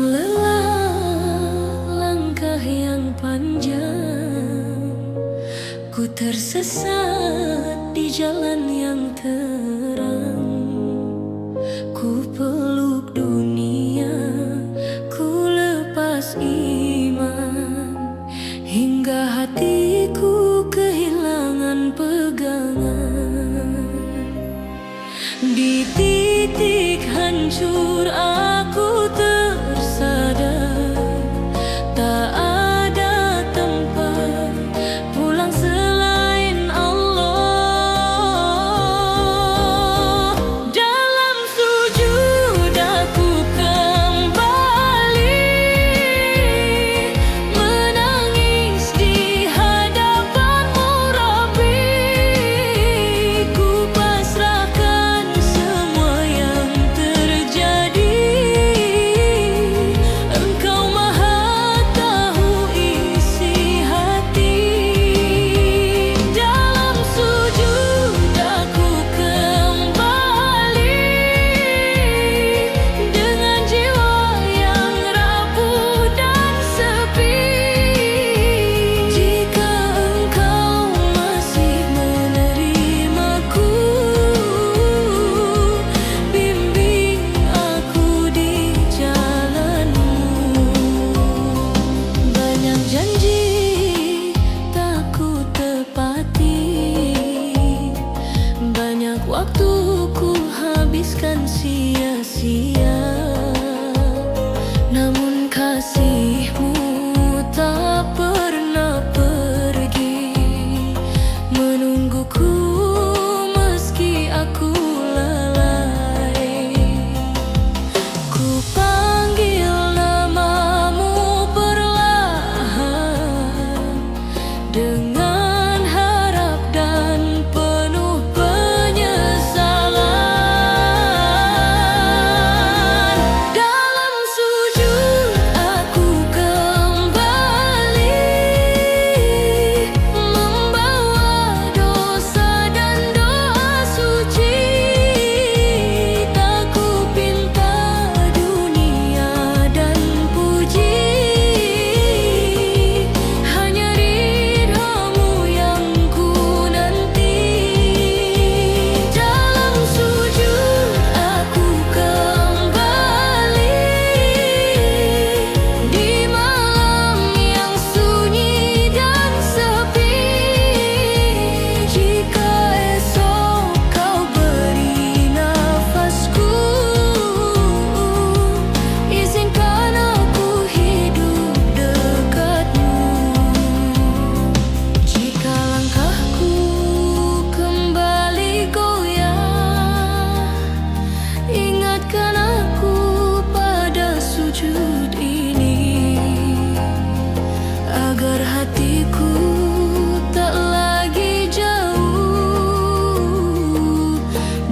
lelah langkah yang panjang, ku tersesat di jalan yang terang. Ku peluk dunia, ku lepas iman, hingga hatiku kehilangan pegangan. Di titik hancur aku tersadar, tak ada tempat pulang selain Allah. Dalam sujud aku kembali menangis di hadapan-Mu Rabbi. Ku pasrahkan semua yang terjadi, Engkau Maha tahu isi hati. Dalam sujud aku kembali dengan jiwa yang rapuh dan sepi. Jika Engkau masih menerimaku, bimbing aku di jalan-Mu. Banyak janji tak ku tepati, banyak waktu ku habiskan sia-sia. Namun kasih-Mu tak pernah pergi, menungguku meski aku lalai. Ku panggil nama-Mu perlahan, dengan harap dan penuh penyesalan. Dalam sujud aku kembali membawa dosa dan doa suci. Tak ku pinta dunia dan puji, hanya ridha-Mu yang ku nanti. Dalam sujud aku kembali di malam yang sunyi dan sepi. Jika esok Kau beri nafasku, izinkan aku hidup dekat-Mu. Jika langkahku kembali goyah, ingatkan aku pada sujud ini, agar hatiku tak lagi jauh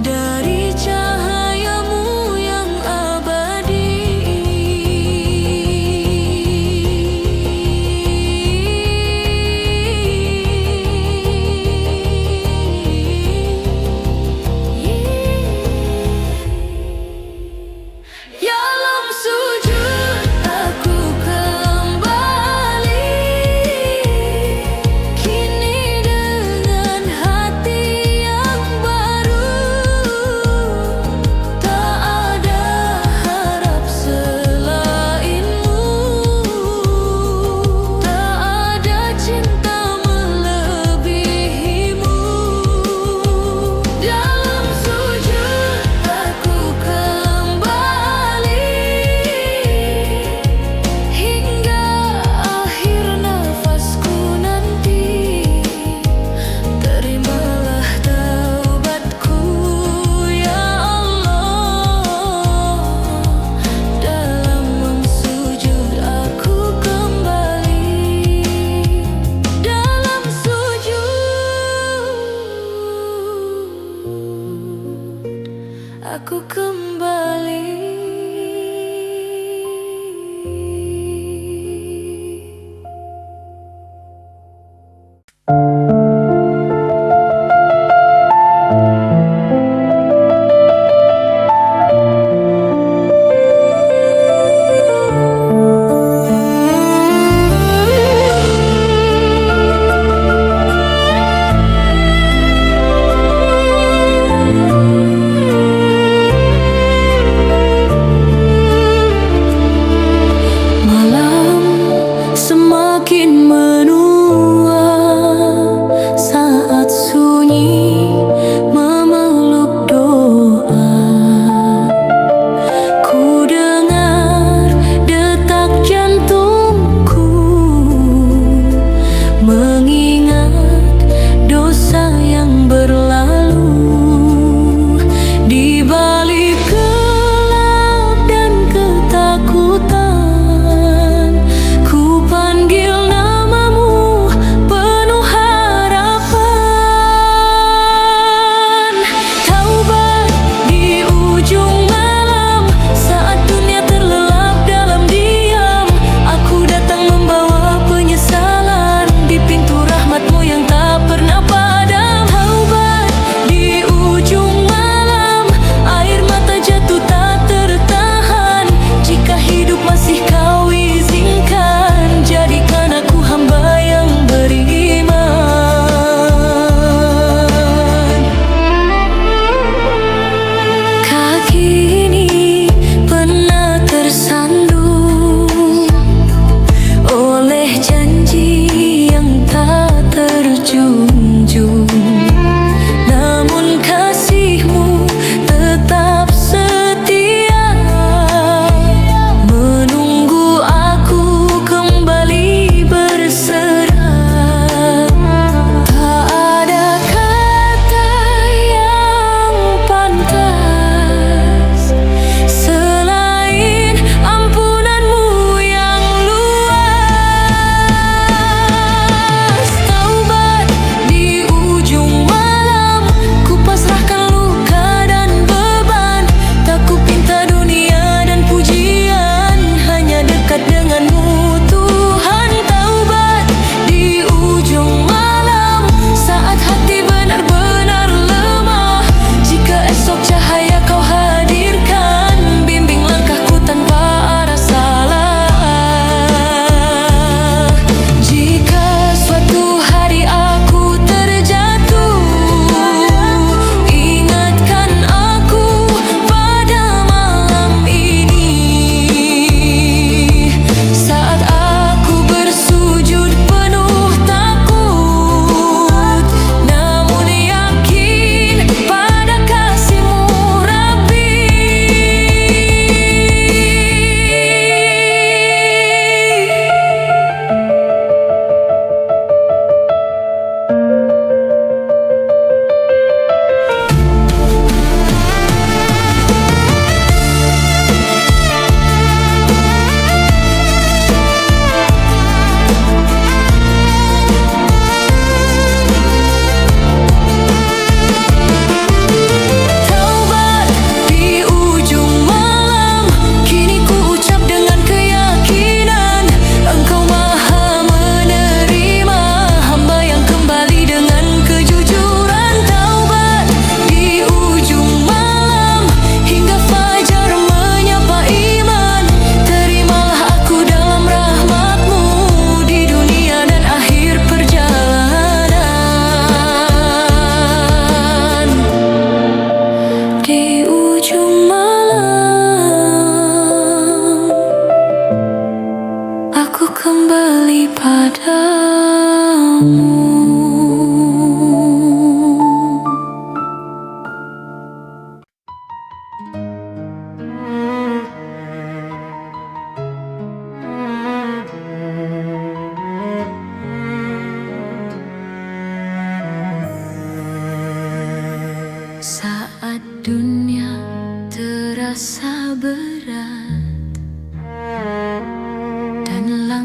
dari cahaya-Mu yang abadi. Dalam sujud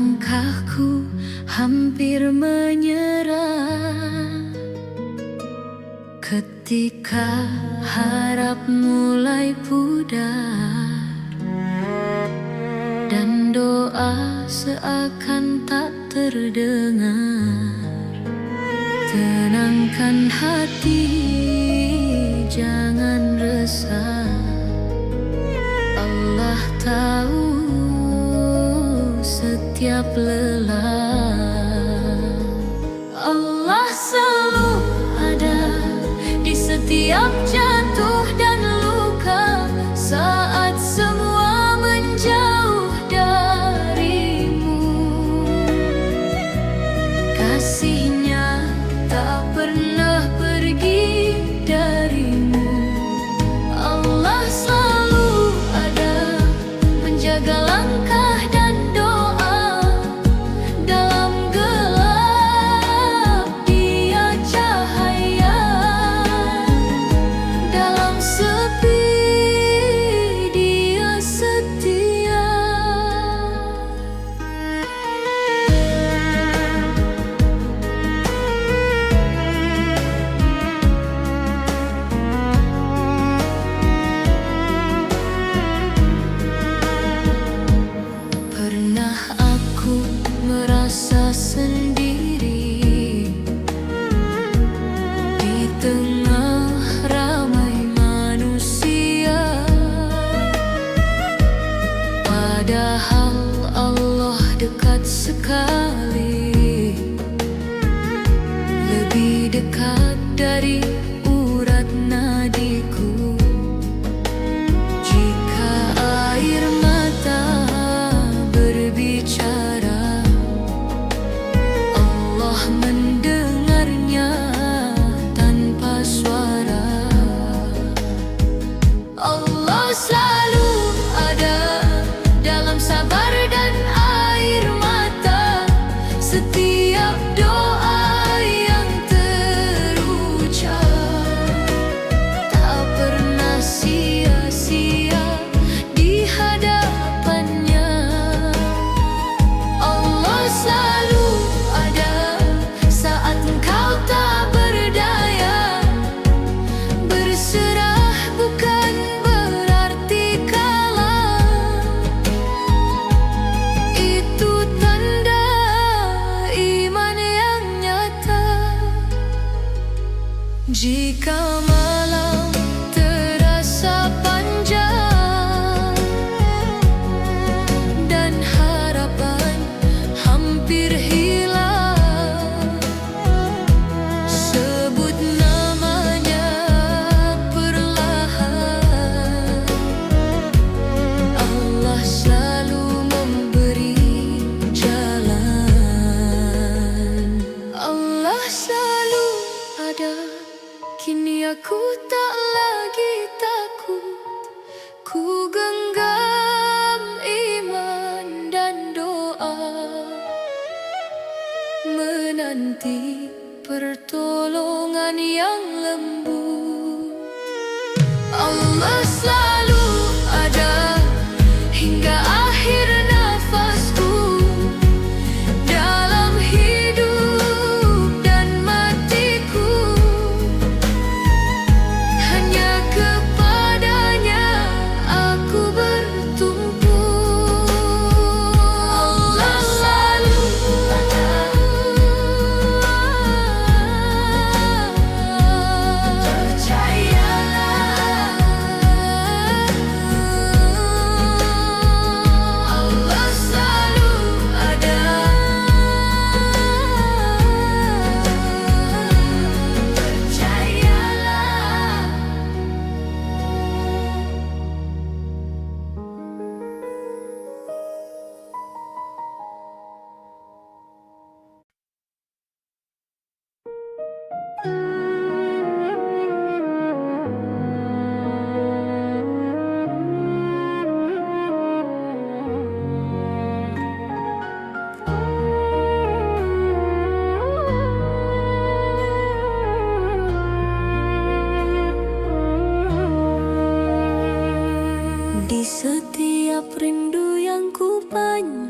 Langkahku hampir menyerah ketika harap mulai pudar dan doa seakan tak terdengar. Tenangkan hati, jangan resah. Allah tahu setiap lelah. Allah selalu ada di setiap jatuh dan luka, saat semua menjauh darimu. Kasih-Nya tak pernah pergi darimu. Allah selalu ada menjaga langkah dan doa. Dalam gelap Dia cahaya, dalam sepi Dia setia. Pernah aku merasa sendiri di tengah ramai manusia, padahal Allah dekat sekali, lebih dekat dari urat nadiku. Jika air mata berbicara, Allah mendengarnya tanpa suara. Allah selalu ada dalam sabar dan air mata. Setiap doa yang terucap tak pernah sia-sia di hadapannya. Allah selalu ada saat engkau tak berdaya. Berserah bukan berarti kalah, itu tanda iman yang nyata. Jika malam terasa panjang dan harapan hampir hilang, sebut namanya perlahan. Allah selalu memberi jalan. Allah selalu ada. Kini aku tak lagi takut. Ku genggam iman dan doa, menanti pertolongan yang lembut. Allah selalu ada hingga akhir nafasku, dalam hidup dan matiku. Hanya kepadanya aku bertumpu. Allah selalu ada. Percayalah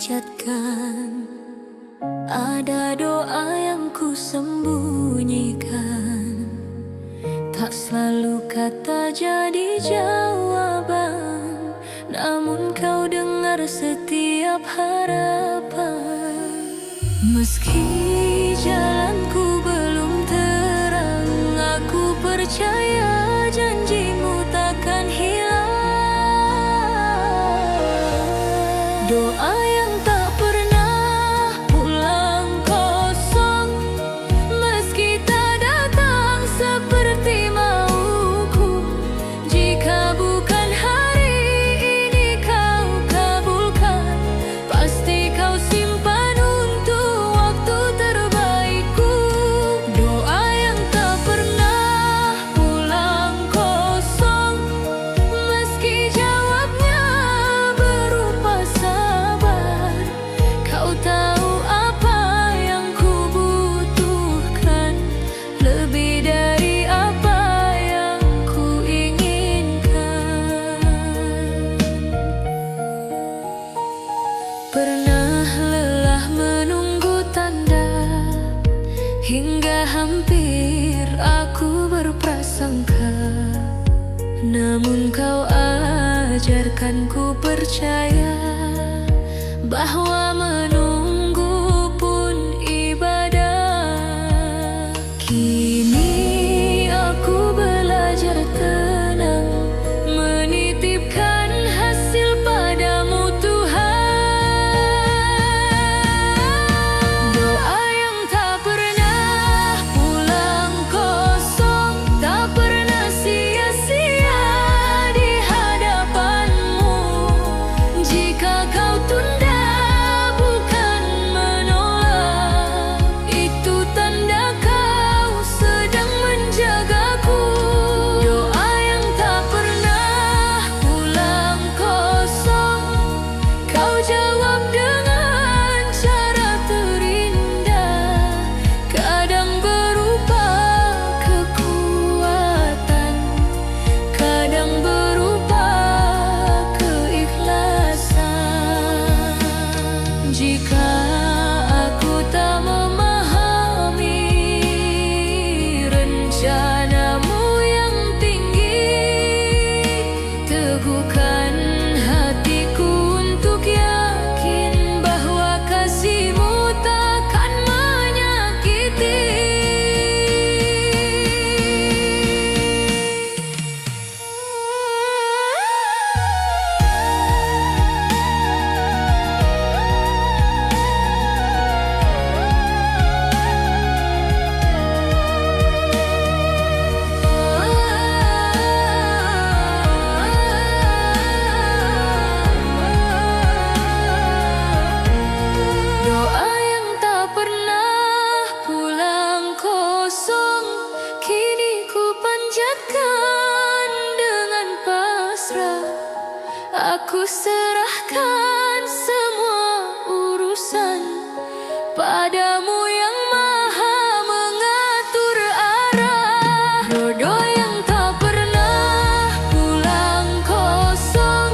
panjatkan. Ada doa yang ku sembunyikan, tak selalu kata jadi jawaban, namun kau dengar setiap harapan. Meski jalanku belum terang, aku percaya janjimu takkan hilang. Doa yang tak pernah pulang kosong, meski tak datang seperti mauku. Jika bukan hari ini kau kabulkan, pasti kau simpan untuk waktu terbaikku. Doa yang tak pernah pulang kosong, meski jawabnya berupa sabar. Kau tahu apa yang ku butuhkan, lebih dari apa yang ku inginkan. Pernah lelah menunggu tanda, hingga hampir aku berprasangka, namun kau ajarkan ku percaya bahwa menunggu pun ibadah. Kini aku belajar tenang, menitipkan hasil padamu Tuhan. Doa yang tak pernah pulang kosong, tak pernah sia-sia di hadapanmu. Jika kau tunda bukan menolak, itu tanda kau sedang menjagaku. Doa yang tak pernah pulang kosong, kau jawab dengan cara terindah, kadang berupa kekuatan, kadang berupa keikhlasan. Jika aku tak memahami rencanamu yang tinggi, teguhkan hatiku untuk yakin bahwa kasihmu takkan menyakiti. Doa yang tak pernah pulang kosong, kini ku panjatkan dengan pasrah. Aku serahkan semua urusan padamu yang maha mengatur arah. Doa yang tak pernah pulang kosong,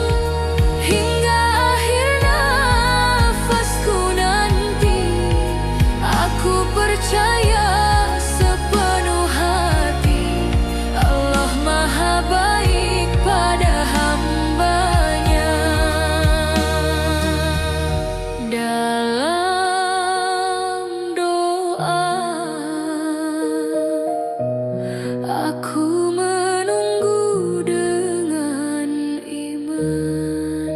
hingga akhir nafasku nanti. Aku percaya sepenuh hati Allah maha baik pada hambanya. Dalam doa aku menunggu dengan iman.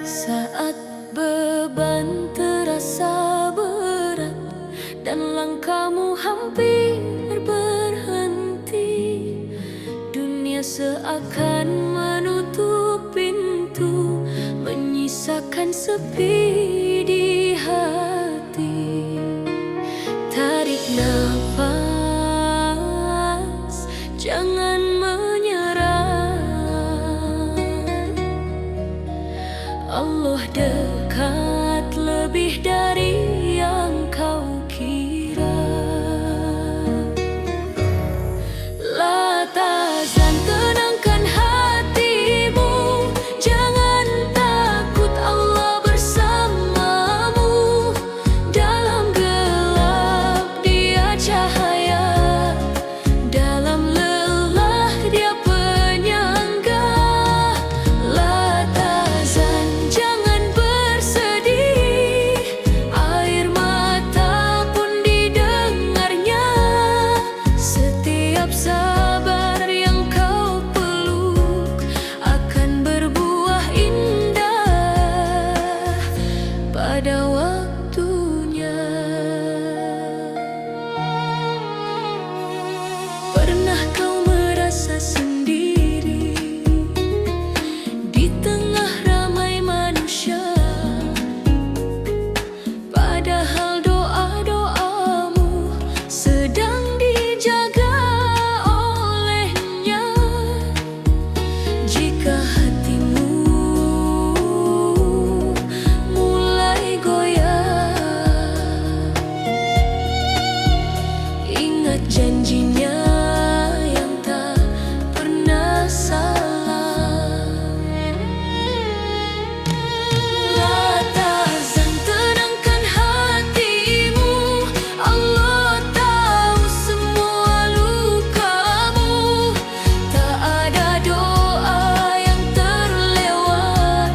Saat beban terasa berat dan langkahmu hampir berhenti, dunia seakan menutup pintu, menyisakan sepi di hati. Tarik nafas janjinya yang tak pernah salah. La tahzan, tenangkan hatimu, Allah tahu semua lukamu. Tak ada doa yang terlewat,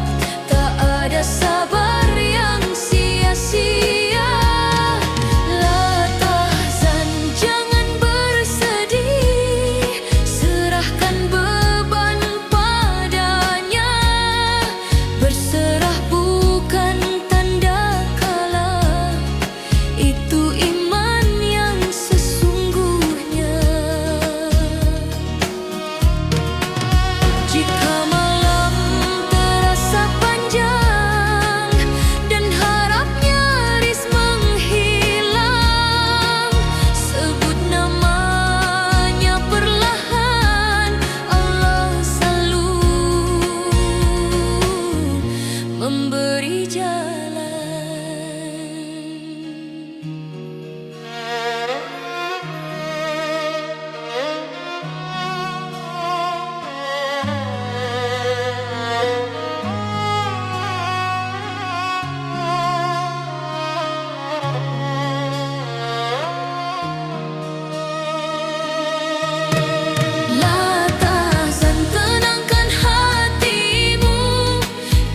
tak ada sabar yang sia-sia. La tahzan, jangan bersedih, serahkan beban padanya. Berserah bukan tanda kalah, itu iman yang sesungguhnya. Jika malam terasa panjang dan harap nyaris menghilang, sebut namanya perlahan, Allah selalu memberi jalan. La tahzan, tenangkan hatimu,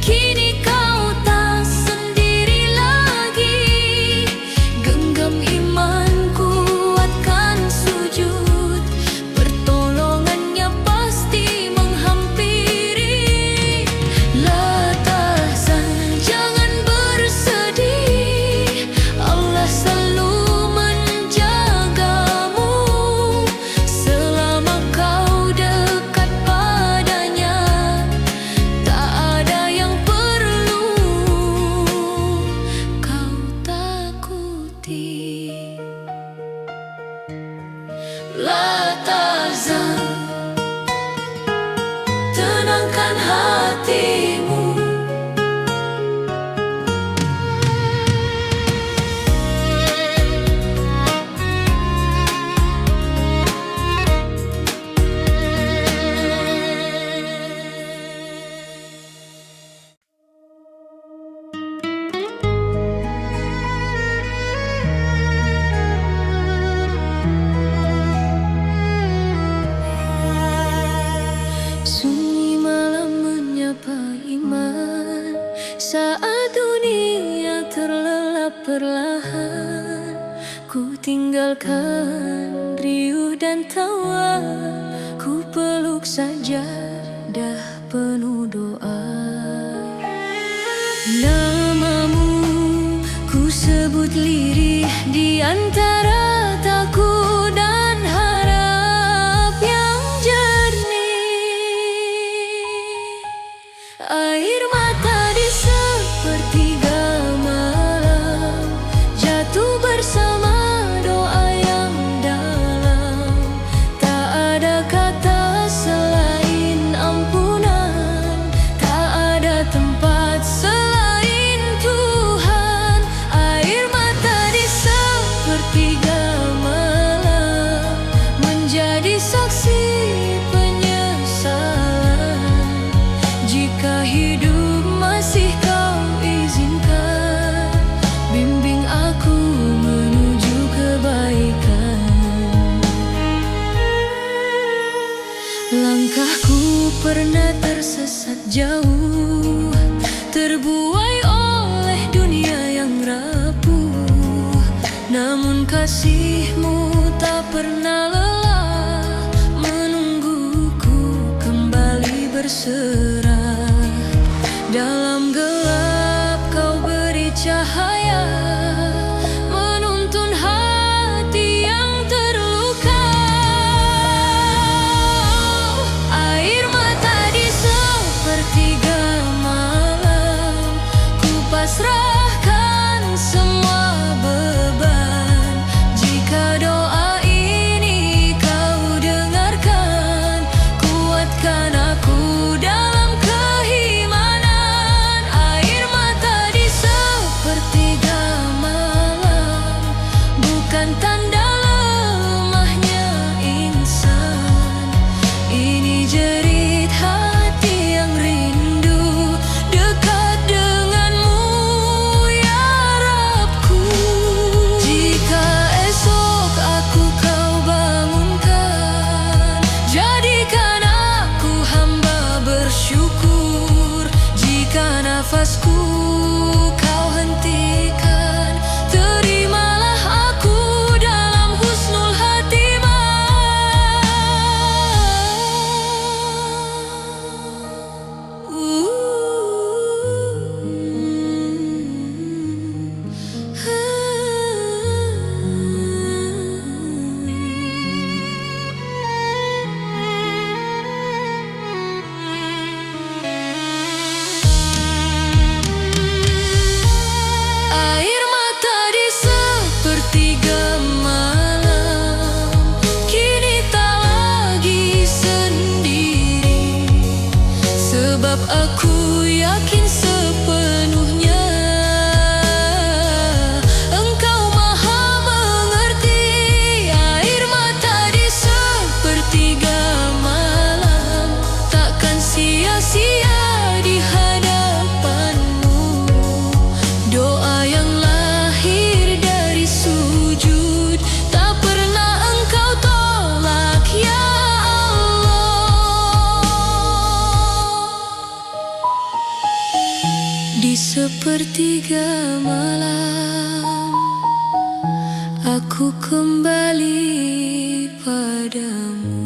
kini kau tak sendiri lagi. Genggam iman, kuatkan sujud, pertolongannya pasti menghampiri. La tahzan, jangan bersedih, Allah selalu menjagamu. Selama kau dekat padanya, tak ada yang perlu kau takuti. La tahzan, tenangkan hatimu. Sunyi malam menyapa iman, saat dunia terlelap perlahan. Ku tinggalkan riuh dan tawa, ku peluk sajadah penuh doa. Namamu ku sebut lirih di antara takut dan harap yang jernih. Air mata di sepertiga malam jatuh bersama doa yang dalam. Tak ada kata selain ampunan, tak ada tempat selain Tuhan. Air mata di sepertiga malam menjadi saksi penyesalan. Jika hidup masih kau izinkan, bimbing aku menuju kebaikan. Langkahku pernah tersesat jauh, terbuai oleh dunia yang rapuh. Namun kasih-Mu tak pernah lelah menungguku kembali berserah. Dalam gelap kau beri cahaya, menuntun hati yang terluka. Air mata di sepertiga malam, ku pasrahkan semua beban. Jika doa ini nafasku kau hentikan, terimalah aku dalam husnul khatimah. Air mata di sepertiga malam, kini tak lagi sendiri, sebab aku yakin sepenuhnya Engkau maha mengerti. Air mata di sepertiga malam takkan sia-sia di hadapanmu. Doa yang lahir dari sujud tak pernah Engkau tolak, ya Allah. Di sepertiga malam aku kembali padamu.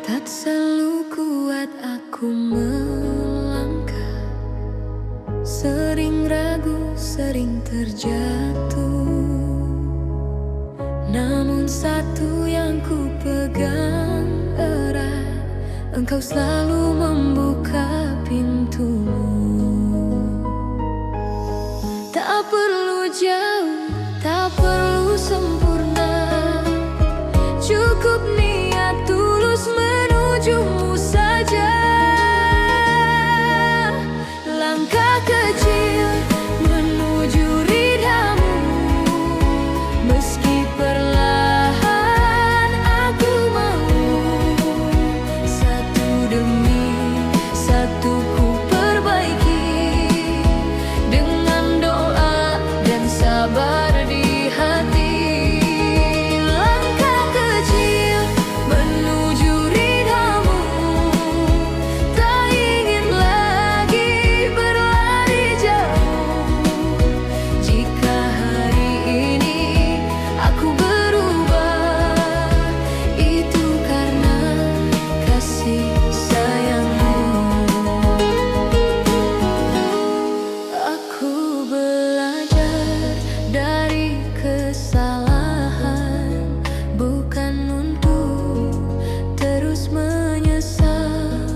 Tak selalu kuat aku melangkah, sering ragu, sering terjatuh. Namun satu yang ku pegang erat, Engkau selalu membuka pintumu. Tak perlu jauh, tak perlu sempurna, cukup niat tulus menujumu saja. Langkah kecil menuju ridhamu, meski perlahan aku mau. Satu demi satu ku perbaiki, dengan doa dan sabar di hati. Langkah kecil menuju ridhamu, tak ingin lagi berlari jauh. Jika hari ini aku berubah, itu karena kasih sayangmu. Aku belajar dari kesalahan, bukan untuk terus menyesal,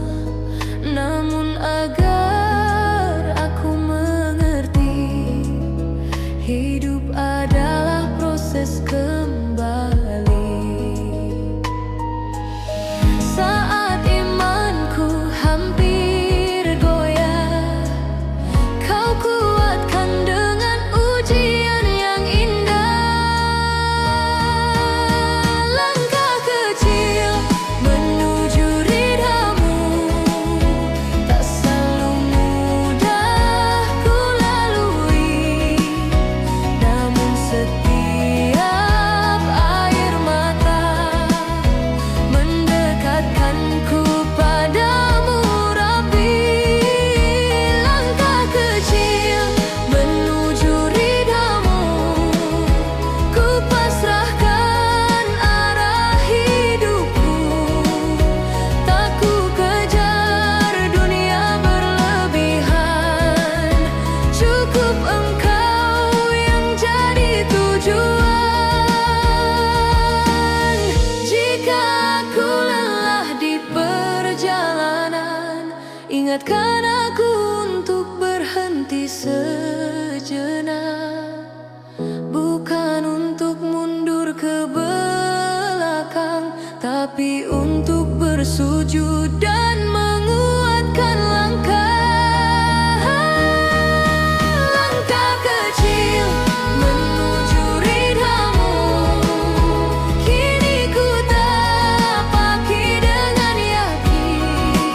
namun agar aku mengerti hidup adalah proses kembali. Saat imanku hampir goyah, Kau kuatkan dengan ujian yang indah. Langkah kecil menuju ridhamu, tak selalu mudah ku lalui, namun setiap air mata mendekatkanku padamu, Rabbi. Langkah kecil menuju ridhamu, ku pasrahkan arah hidupku. Tak ku kejar dunia berlebihan, cukup Engkau yang jadi tujuan. Jika aku lelah di perjalanan, ingatkan aku untuk berhenti sejenak, bukan untuk mundur ke belakang, tapi untuk bersujud dan menguatkan langkah. Langkah kecil menuju ridhamu, kini ku tapaki dengan yakin.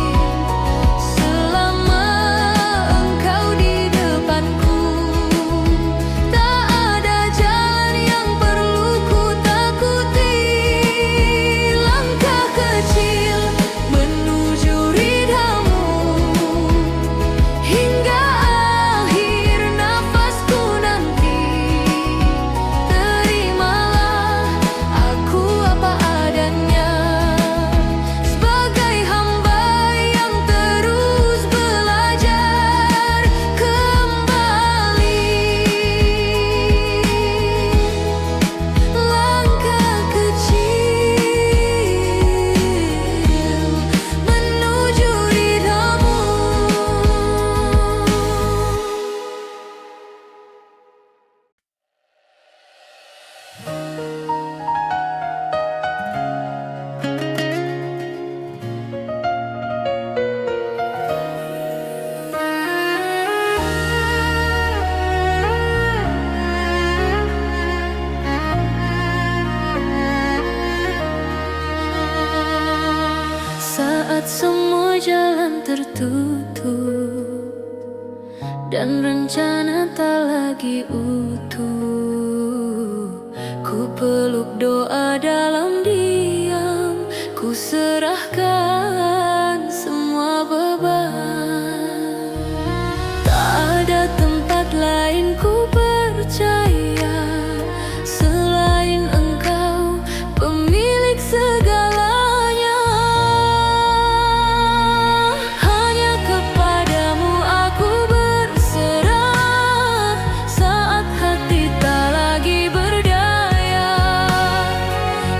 jalan tertutup dan rencana tak lagi utuh. Ku peluk doa dalam diam, ku serahkan semua beban. Tak ada tempat lain ku percaya selain Engkau, pemilik segalanya. Hanya kepadamu aku berserah saat hati tak lagi berdaya.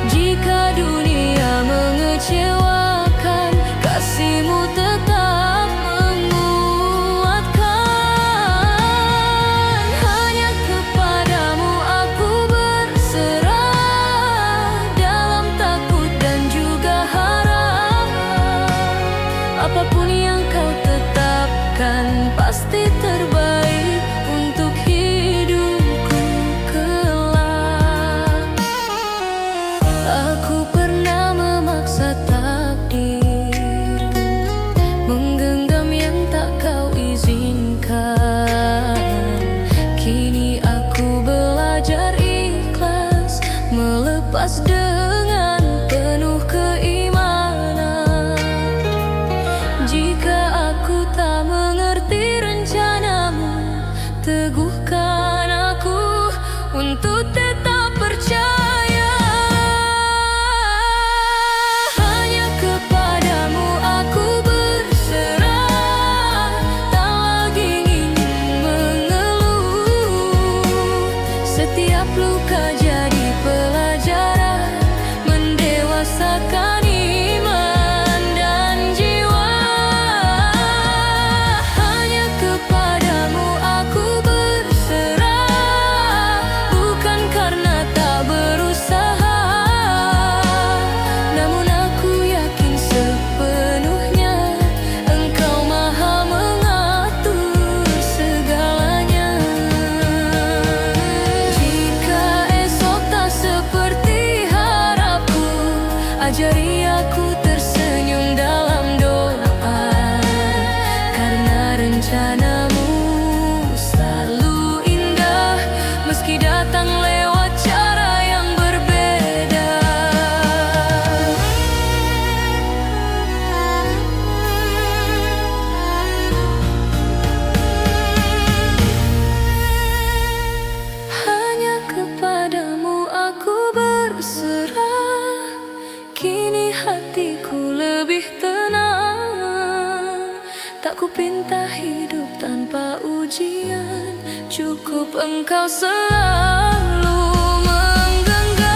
Jika dunia mengecewakan, kasih-Mu tetap menguatkan. Hanya kepadamu aku berserah dalam takut dan juga harapan. Apapun yang Kau tetapkan pasti terbaik untuk hidupku kelak. Aku pernah memaksa takdir, menggenggam yang tak Kau izinkan. Kini aku belajar ikhlas, melepas dengan penuh keimanan. Jika aku tak mengerti rencana-Mu, teguhkan aku untuk tetap percaya. Hanya kepadamu aku berserah, tak lagi ingin mengeluh. Setiap luka jadi pelajaran, mendewasakan iman dan jiwa. Hanya kepadamu aku berserah, bukan karena tak berusaha, namun aku yakin sepenuhnya Engkau maha mengatur segalanya. Jika esok tak seperti harapku, ajari aku tersenyum dalam doa, karena rencana-Mu selalu indah, meski datang lewat cara yang berbeda. Hanya kepadamu aku berserah, kini hatiku lebih tenang. Tak kupinta hidup tanpa ujian, cukup Engkau selalu menggenggam.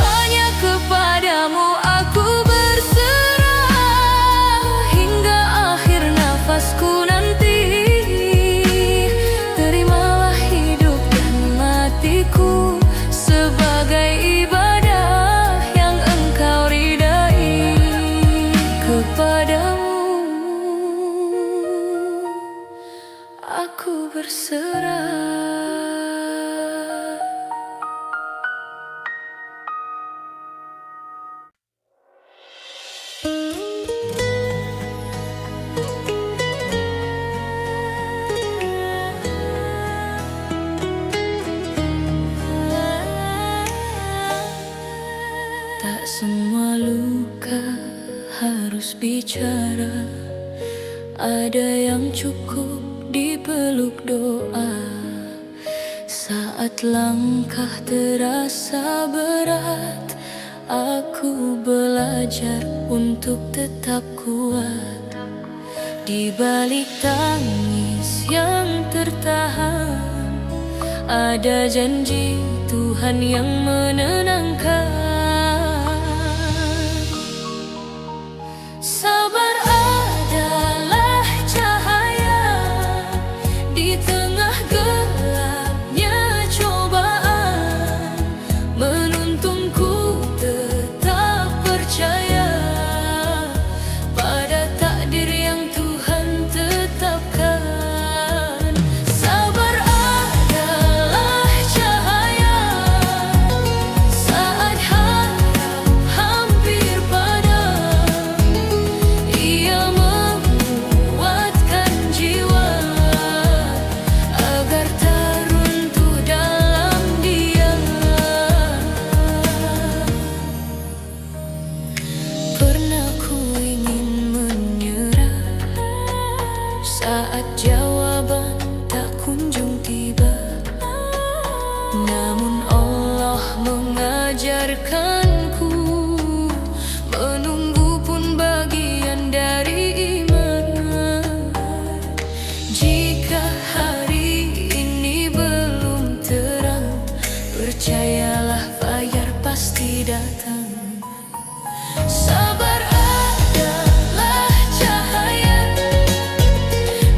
Hanya kepadamu aku berserah, hingga akhir nafasku nanti. Terimalah hidup dan matiku sebagai ibadah yang Engkau ridai. Kepadamu aku berserah. Tak semua luka harus bicara, ada yang cukup dipeluk doa. Saat langkah terasa berat, aku belajar untuk tetap kuat. Di balik tangis yang tertahan, ada janji Tuhan yang menenangkan. Sabar adalah cahaya di tengah gelapnya cobaan, menuntunku tetap percaya pada takdir yang Tuhan tetapkan. Sabar adalah cahaya saat Namun Allah mengajarkanku, menunggu pun bagian dari iman. Jika hari ini belum terang, percayalah fajar pasti datang. Sabar adalah cahaya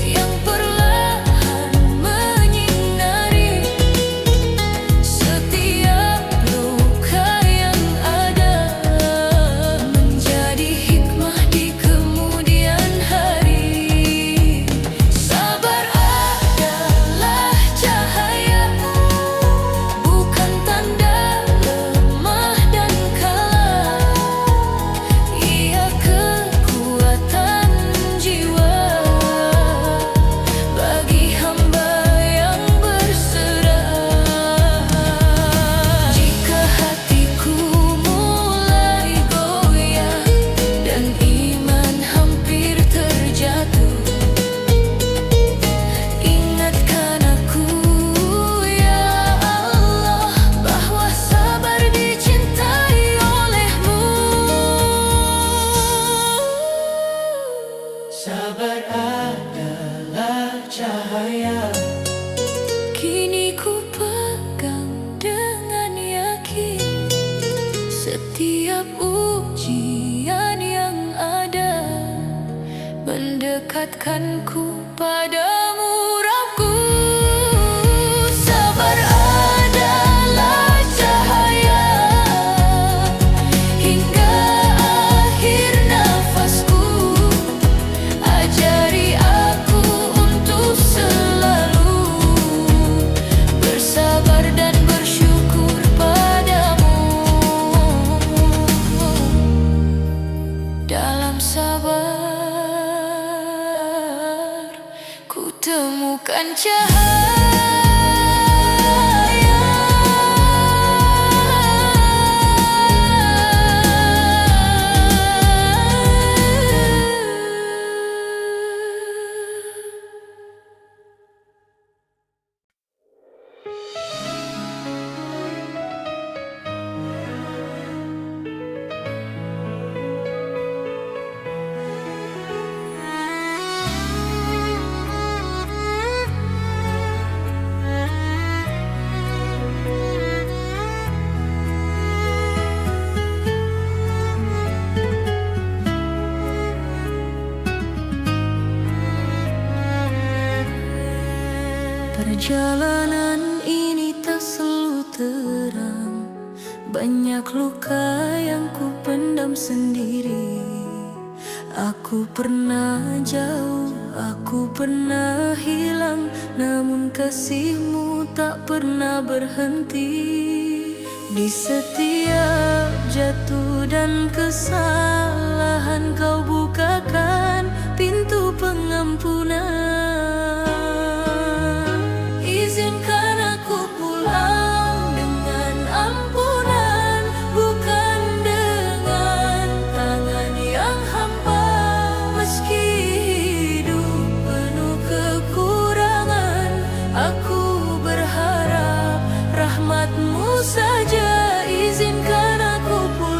yang perlahan menyinari setiap luka yang ada, menjadi hikmah di kemudian hari. Sabar adalah cahaya, bukan tanda lemah dan kalah. Ia kekuatan jiwa bagi hamba yang berserah. Jika hatiku mulai goyah dan iman hampir terjatuh, ingatkan aku ya Allah, bahwa sabar dicintai olehmu. Sabar adalah cahaya. Kini ku pegang dengan yakin, setiap ujian yang ada mendekatkanku padamu, Rabbku. Sabar adalah cahaya hingga akhir nafasku. Ajari aku untuk selalu bersabar dan bersyukur padamu. Dalam sabar ku temukan cahaya. Perjalanan ini tak selalu terang, banyak luka yang ku pendam sendiri. Aku pernah jauh, aku pernah hilang, namun kasihmu tak pernah berhenti. Di setiap jatuh dan kesalahan kau bukakan pintu pengampunan. Izinkan aku pulang dengan ampunan, bukan dengan tangan yang hampa. Meski hidup penuh kekurangan, aku berharap rahmat-Mu saja. Izinkan aku pulang